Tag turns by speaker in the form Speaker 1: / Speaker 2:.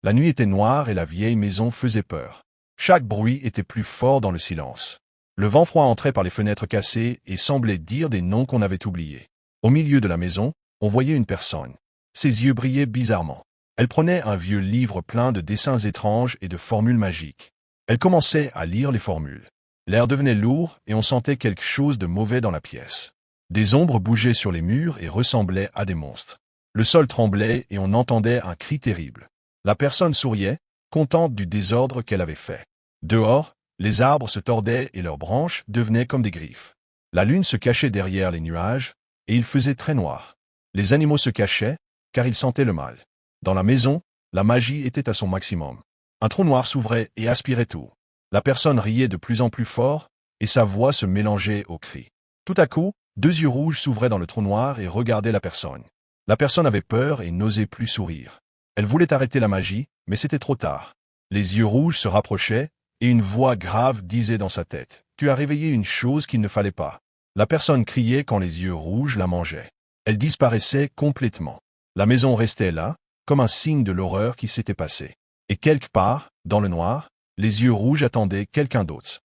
Speaker 1: La nuit était noire et la vieille maison faisait peur. Chaque bruit était plus fort dans le silence. Le vent froid entrait par les fenêtres cassées et semblait dire des noms qu'on avait oubliés. Au milieu de la maison, on voyait une personne. Ses yeux brillaient bizarrement. Elle prenait un vieux livre plein de dessins étranges et de formules magiques. Elle commençait à lire les formules. L'air devenait lourd et on sentait quelque chose de mauvais dans la pièce. Des ombres bougeaient sur les murs et ressemblaient à des monstres. Le sol tremblait et on entendait un cri terrible. La personne souriait, contente du désordre qu'elle avait fait. Dehors, les arbres se tordaient et leurs branches devenaient comme des griffes. La lune se cachait derrière les nuages, et il faisait très noir. Les animaux se cachaient, car ils sentaient le mal. Dans la maison, la magie était à son maximum. Un trou noir s'ouvrait et aspirait tout. La personne riait de plus en plus fort, et sa voix se mélangeait aux cris. Tout à coup, deux yeux rouges s'ouvraient dans le trou noir et regardaient la personne. La personne avait peur et n'osait plus sourire. Elle voulait arrêter la magie, mais c'était trop tard. Les yeux rouges se rapprochaient, et une voix grave disait dans sa tête, « Tu as réveillé une chose qu'il ne fallait pas. » La personne criait quand les yeux rouges la mangeaient. Elle disparaissait complètement. La maison restait là, comme un signe de l'horreur qui s'était passée. Et quelque part, dans le noir, les yeux rouges attendaient quelqu'un d'autre.